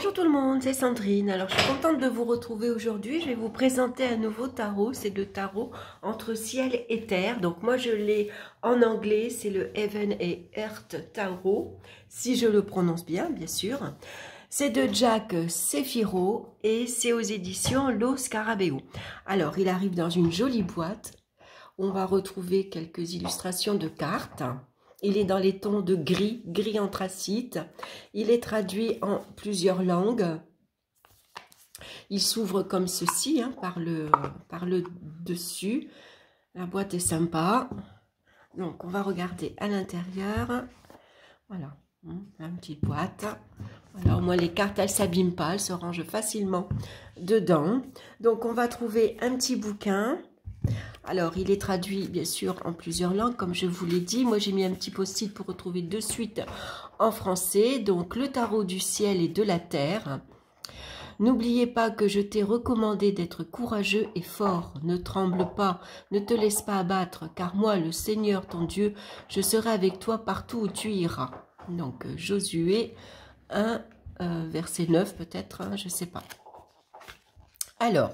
Bonjour tout le monde, c'est Sandrine. Alors je suis contente de vous retrouver aujourd'hui. Je vais vous présenter un nouveau tarot. C'est le tarot entre ciel et terre. Donc moi je l'ai en anglais, c'est le Heaven et Earth Tarot, si je le prononce bien, bien sûr. C'est de Jack Sefiro et c'est aux éditions Lo Scarabeo. Alors il arrive dans une jolie boîte. On va retrouver quelques illustrations de cartes. Il est dans les tons de gris, gris anthracite. Il est traduit en plusieurs langues. Il s'ouvre comme ceci, hein, par le dessus. La boîte est sympa. Donc, on va regarder à l'intérieur. Voilà, une petite boîte. Voilà, au moins les cartes, elles ne s'abîment pas, elles se rangent facilement dedans. Donc, on va trouver un petit bouquin. Alors, il est traduit, bien sûr, en plusieurs langues, comme je vous l'ai dit. Moi, j'ai mis un petit post-it pour retrouver de suite en français. Donc, le tarot du ciel et de la terre. N'oubliez pas que je t'ai recommandé d'être courageux et fort. Ne tremble pas, ne te laisse pas abattre, car moi, le Seigneur, ton Dieu, je serai avec toi partout où tu iras. Donc, Josué 1, verset 9 peut-être, hein, je ne sais pas. Alors...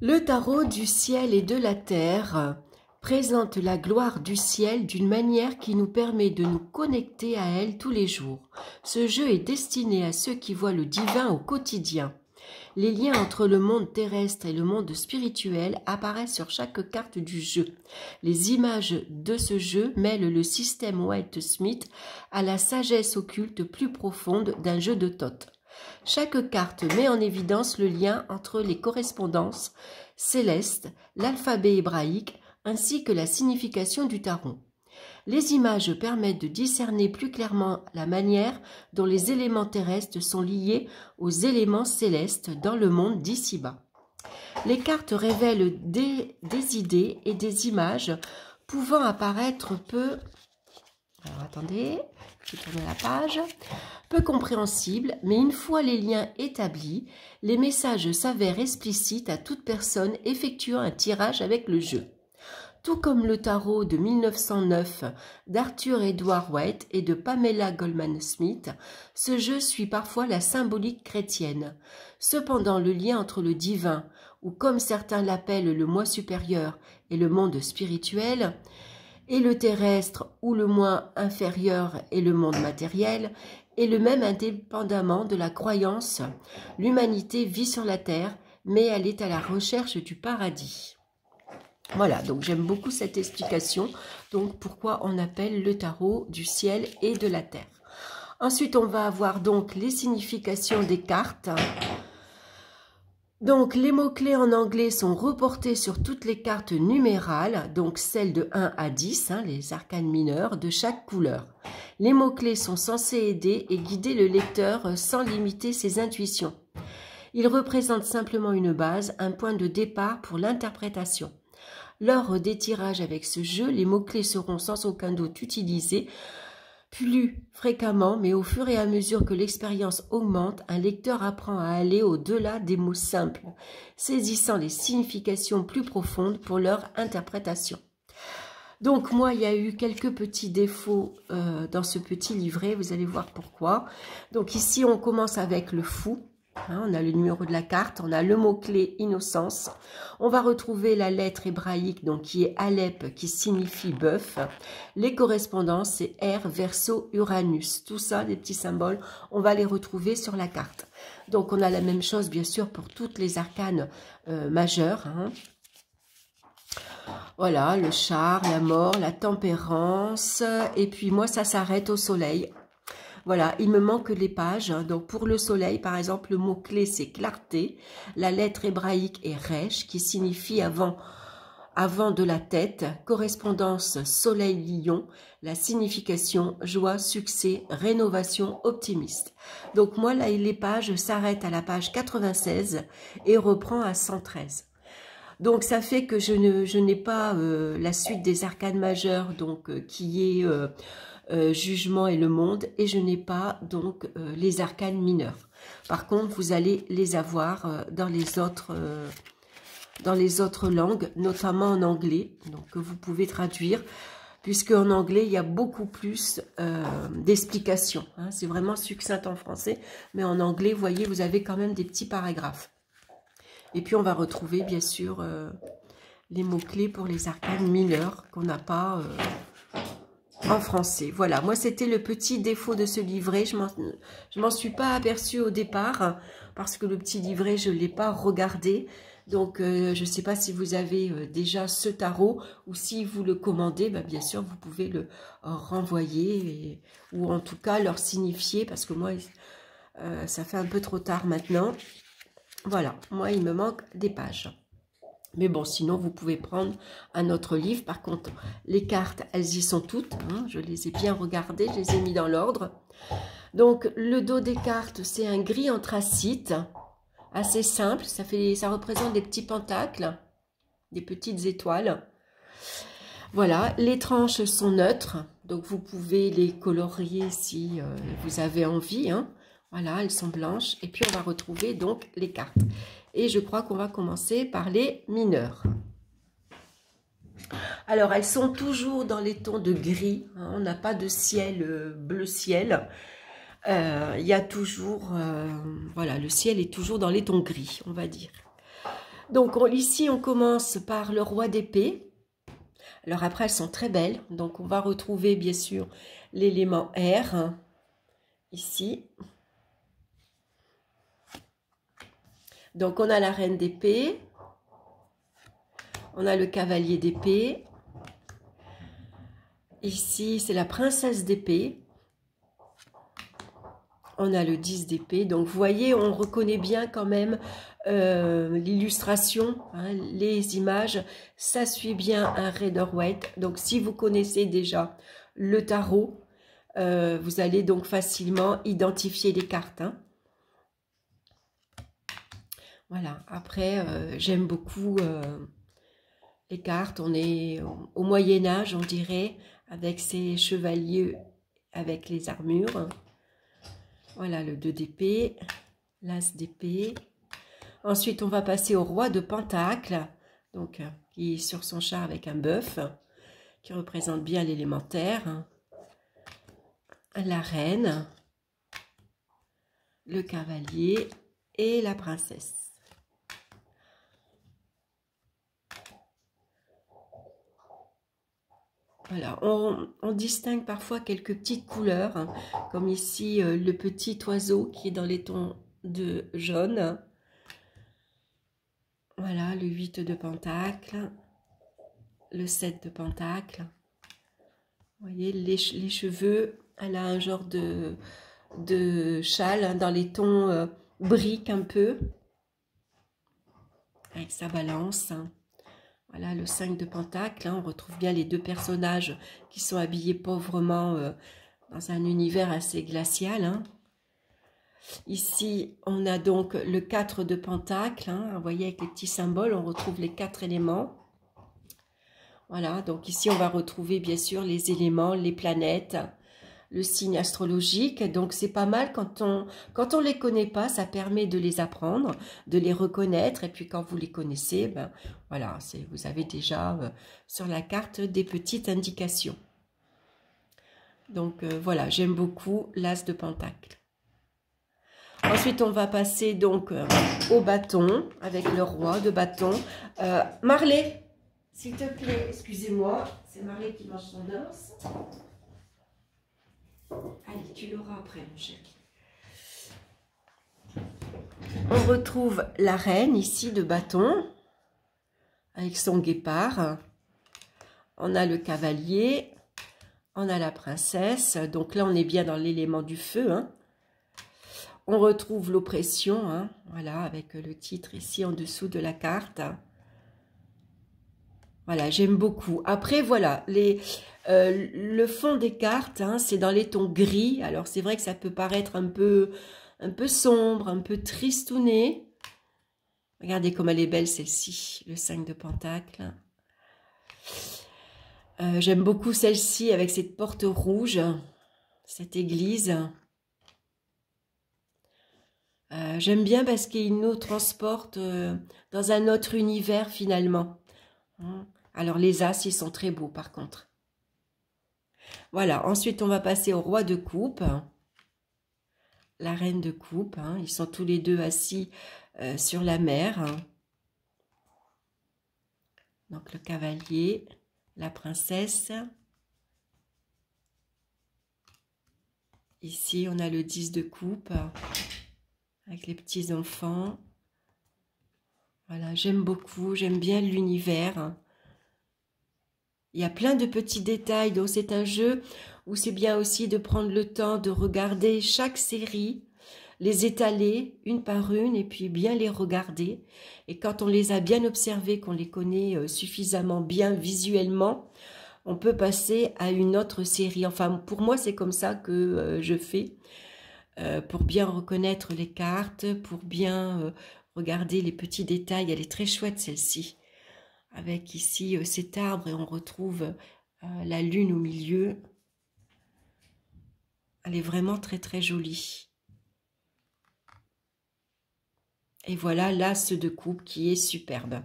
Le tarot du ciel et de la terre présente la gloire du ciel d'une manière qui nous permet de nous connecter à elle tous les jours. Ce jeu est destiné à ceux qui voient le divin au quotidien. Les liens entre le monde terrestre et le monde spirituel apparaissent sur chaque carte du jeu. Les images de ce jeu mêlent le système White-Smith à la sagesse occulte plus profonde d'un jeu de Thoth. Chaque carte met en évidence le lien entre les correspondances célestes, l'alphabet hébraïque ainsi que la signification du tarot. Les images permettent de discerner plus clairement la manière dont les éléments terrestres sont liés aux éléments célestes dans le monde d'ici-bas. Les cartes révèlent des idées et des images pouvant apparaître peu... Alors attendez, je vais tourner la page. Peu compréhensible, mais une fois les liens établis, les messages s'avèrent explicites à toute personne effectuant un tirage avec le jeu. Tout comme le tarot de 1909 d'Arthur Edward White et de Pamela Goldman Smith, ce jeu suit parfois la symbolique chrétienne. Cependant, le lien entre le divin, ou comme certains l'appellent le moi supérieur, et le monde spirituel, et le terrestre ou le moins inférieur et le monde matériel est le même indépendamment de la croyance. L'humanité vit sur la terre, mais elle est à la recherche du paradis. Voilà, donc j'aime beaucoup cette explication, donc pourquoi on appelle le tarot du ciel et de la terre. Ensuite, on va avoir donc les significations des cartes. Donc, les mots-clés en anglais sont reportés sur toutes les cartes numérales, donc celles de 1 à 10, hein, les arcanes mineurs, de chaque couleur. Les mots-clés sont censés aider et guider le lecteur sans limiter ses intuitions. Ils représentent simplement une base, un point de départ pour l'interprétation. Lors des tirages avec ce jeu, les mots-clés seront sans aucun doute utilisés plus fréquemment, mais au fur et à mesure que l'expérience augmente, un lecteur apprend à aller au-delà des mots simples, saisissant les significations plus profondes pour leur interprétation. Donc moi, il y a eu quelques petits défauts dans ce petit livret, vous allez voir pourquoi. Donc ici, on commence avec le fou. Hein, on a le numéro de la carte, on a le mot-clé innocence. On va retrouver la lettre hébraïque donc qui est Alep, qui signifie bœuf. Les correspondances, c'est R, Verseau, Uranus. Tout ça, des petits symboles, on va les retrouver sur la carte. Donc on a la même chose bien sûr pour toutes les arcanes majeures. Hein. Voilà, le char, la mort, la tempérance. Et puis moi, ça s'arrête au soleil. Voilà, il me manque les pages. Donc, pour le soleil, par exemple, le mot-clé, c'est clarté. La lettre hébraïque est resh, qui signifie avant de la tête. Correspondance soleil-lion. La signification joie, succès, rénovation, optimiste. Donc, moi, là, les pages s'arrêtent à la page 96 et reprend à 113. Donc, ça fait que je n'ai pas la suite des arcanes majeures, donc qui est... Jugement et le monde, et je n'ai pas donc les arcanes mineurs. Par contre, vous allez les avoir dans les autres langues, notamment en anglais, donc que vous pouvez traduire. puisque en anglais, il y a beaucoup plus d'explications. Hein. C'est vraiment succinct en français, mais en anglais, vous voyez, vous avez quand même des petits paragraphes. Et puis, on va retrouver, bien sûr, les mots-clés pour les arcanes mineurs qu'on n'a pas en français. Voilà, moi, c'était le petit défaut de ce livret. Je m'en suis pas aperçue au départ, parce que le petit livret, je ne l'ai pas regardé. Donc, je ne sais pas si vous avez déjà ce tarot ou si vous le commandez, bah, bien sûr, vous pouvez le renvoyer ou en tout cas leur signifier parce que moi, ça fait un peu trop tard maintenant. Voilà, moi, il me manque des pages. Mais bon, sinon, vous pouvez prendre un autre livre. Par contre, les cartes, elles y sont toutes. Hein, je les ai bien regardées, je les ai mis dans l'ordre. Donc, le dos des cartes, c'est un gris anthracite. Assez simple, ça représente des petits pentacles, des petites étoiles. Voilà, les tranches sont neutres, donc vous pouvez les colorier si vous avez envie. Hein. Voilà, elles sont blanches. Et puis on va retrouver donc les cartes. Et je crois qu'on va commencer par les mineurs. Alors, elles sont toujours dans les tons de gris. Hein, on n'a pas de ciel bleu ciel. Il y a toujours, voilà, le ciel est toujours dans les tons gris, on va dire. Donc ici, on commence par le roi d'épée. Alors après, elles sont très belles. Donc on va retrouver bien sûr l'élément air, hein, ici. Donc on a la reine d'épée. On a le cavalier d'épée. Ici, c'est la princesse d'épée. On a le 10 d'épée. Donc, vous voyez, on reconnaît bien quand même l'illustration, hein, les images. Ça suit bien un Rider-Waite. Donc, si vous connaissez déjà le tarot, vous allez donc facilement identifier les cartes. Hein. Voilà. Après, j'aime beaucoup les cartes. On est au Moyen-Âge, on dirait, avec ces chevaliers, avec les armures. Voilà le 2 d'épée, l'as d'épée. Ensuite, on va passer au roi de Pentacle, donc qui est sur son char avec un bœuf, qui représente bien l'élémentaire. La reine, le cavalier et la princesse. Voilà, on distingue parfois quelques petites couleurs, hein, comme ici le petit oiseau qui est dans les tons de jaune. Voilà, le 8 de pentacle, le 7 de pentacle. Vous voyez, les cheveux, elle a un genre de châle hein, dans les tons briques un peu, avec sa balance. Voilà, le 5 de pentacle, hein, on retrouve bien les deux personnages qui sont habillés pauvrement dans un univers assez glacial. Hein. Ici, on a donc le 4 de pentacle, hein, vous voyez avec les petits symboles, on retrouve les 4 éléments. Voilà, donc ici on va retrouver bien sûr les éléments, les planètes, le signe astrologique. Donc c'est pas mal quand on les connaît pas, ça permet de les apprendre, de les reconnaître. Et puis quand vous les connaissez, ben voilà, vous avez déjà sur la carte des petites indications. Donc voilà, j'aime beaucoup l'as de pentacle. Ensuite, on va passer donc au bâton avec le roi de bâton. Marley, s'il te plaît, excusez-moi, c'est Marley qui mange son os. Allez, tu l'auras après, mon chéri. On retrouve la reine ici de bâton avec son guépard. On a le cavalier, on a la princesse. Donc là, on est bien dans l'élément du feu, hein. On retrouve l'oppression, hein, voilà, avec le titre ici en dessous de la carte. Voilà, j'aime beaucoup. Après, voilà, le fond des cartes, hein, c'est dans les tons gris. Alors, c'est vrai que ça peut paraître un peu sombre, un peu tristouné. Regardez comme elle est belle, celle-ci, le 5 de pentacle. J'aime beaucoup celle-ci avec cette porte rouge, cette église. J'aime bien parce qu'il nous transporte dans un autre univers finalement. Alors les as, ils sont très beaux par contre. Voilà, ensuite on va passer au roi de coupe, la reine de coupe. Hein. Ils sont tous les deux assis sur la mer. Hein. Donc le cavalier, la princesse. Ici on a le 10 de coupe avec les petits enfants. Voilà, j'aime beaucoup, j'aime bien l'univers. Il y a plein de petits détails, donc c'est un jeu où c'est bien aussi de prendre le temps de regarder chaque série, les étaler une par une et puis bien les regarder. Et quand on les a bien observées, qu'on les connaît suffisamment bien visuellement, on peut passer à une autre série. Enfin, pour moi, c'est comme ça que je fais, pour bien reconnaître les cartes, pour bien regarder les petits détails. Elle est très chouette celle-ci. Avec ici cet arbre et on retrouve la lune au milieu. Elle est vraiment très très jolie. Et voilà l'as de coupe qui est superbe.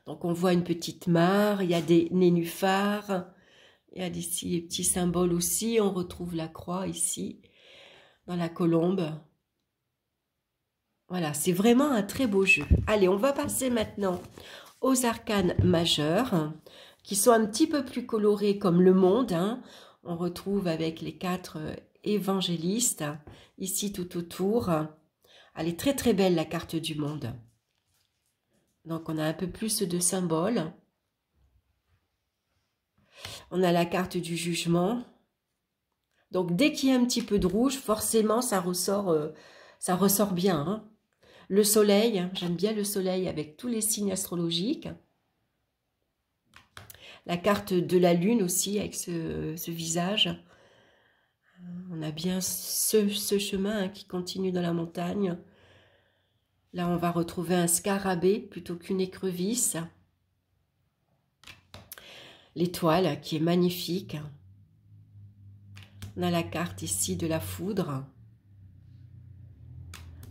Donc on voit une petite mare, il y a des nénuphars, il y a ici les petits symboles aussi. On retrouve la croix ici, dans la colombe. Voilà, c'est vraiment un très beau jeu. Allez, on va passer maintenant aux arcanes majeurs, qui sont un petit peu plus colorés comme le monde. Hein. On retrouve avec les 4 évangélistes, ici tout autour. Elle est très très belle la carte du monde. Donc on a un peu plus de symboles. On a la carte du jugement. Donc dès qu'il y a un petit peu de rouge, forcément ça ressort bien. Hein. Le soleil, j'aime bien le soleil avec tous les signes astrologiques. La carte de la lune aussi, avec ce visage. On a bien ce chemin hein, qui continue dans la montagne. Là, on va retrouver un scarabée plutôt qu'une écrevisse. L'étoile qui est magnifique. On a la carte ici de la foudre.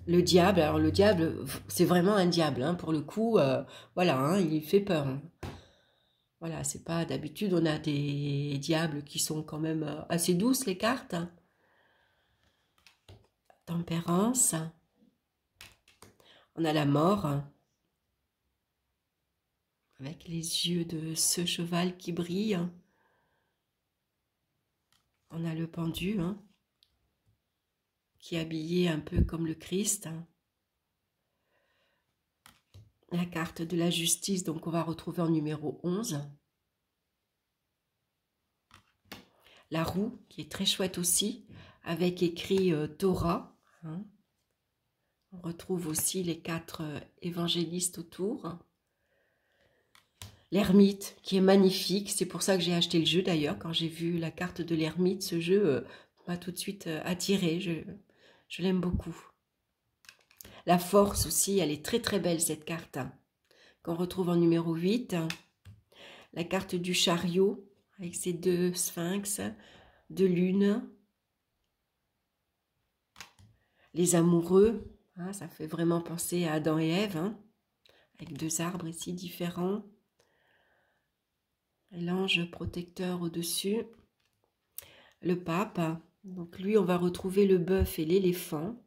Le diable, alors le diable, c'est vraiment un diable. Hein, pour le coup, voilà, hein, il fait peur. Hein. Voilà, c'est pas d'habitude, on a des diables qui sont quand même assez douces, les cartes. Tempérance. On a la mort. Avec les yeux de ce cheval qui brille. On a le pendu, hein, qui est habillé un peu comme le Christ. La carte de la justice, donc on va retrouver en numéro 11. La roue, qui est très chouette aussi, avec écrit Torah. Hein. On retrouve aussi les 4 évangélistes autour. L'ermite, qui est magnifique. C'est pour ça que j'ai acheté le jeu d'ailleurs. Quand j'ai vu la carte de l'ermite, ce jeu m'a tout de suite attiré. Je l'aime beaucoup. La force aussi, elle est très très belle cette carte. Qu'on retrouve en numéro 8. La carte du chariot, avec ses 2 sphinx, 2 lunes. Les amoureux, hein, ça fait vraiment penser à Adam et Ève, hein, avec 2 arbres ici différents. L'ange protecteur au-dessus. Le pape, donc lui on va retrouver le bœuf et l'éléphant.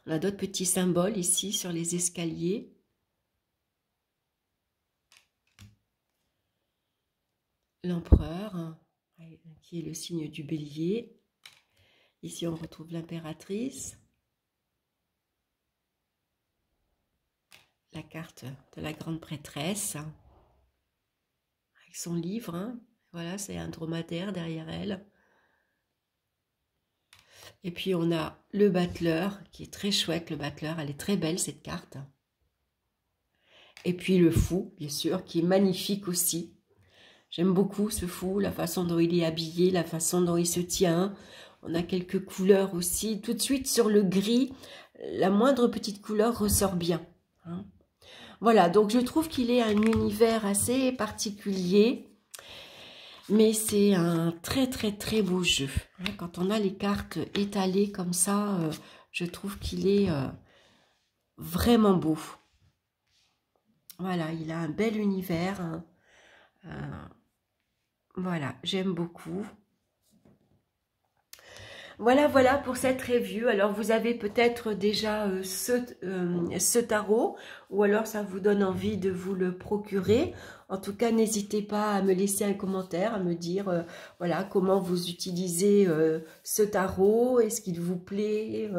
On a d'autres petits symboles ici sur les escaliers. L'empereur, qui est le signe du bélier. Ici on retrouve l'impératrice. La carte de la grande prêtresse. Avec son livre, hein. Voilà, c'est un dromadaire derrière elle. Et puis on a le battleur, qui est très chouette, le battleur, elle est très belle cette carte. Et puis le fou, bien sûr, qui est magnifique aussi. J'aime beaucoup ce fou, la façon dont il est habillé, la façon dont il se tient. On a quelques couleurs aussi. Tout de suite sur le gris, la moindre petite couleur ressort bien. Hein. Voilà, donc je trouve qu'il est un univers assez particulier. Mais c'est un très très très beau jeu. Quand on a les cartes étalées comme ça, je trouve qu'il est vraiment beau. Voilà, il a un bel univers. Voilà, j'aime beaucoup. Voilà pour cette review. Alors, vous avez peut-être déjà ce tarot, ou alors ça vous donne envie de vous le procurer. En tout cas, n'hésitez pas à me laisser un commentaire, à me dire voilà comment vous utilisez ce tarot, est-ce qu'il vous plaît,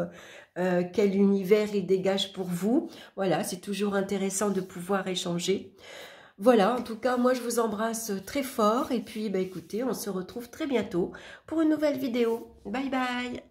quel univers il dégage pour vous. Voilà, c'est toujours intéressant de pouvoir échanger. Voilà, en tout cas, moi je vous embrasse très fort et puis bah, écoutez, on se retrouve très bientôt pour une nouvelle vidéo. Bye bye!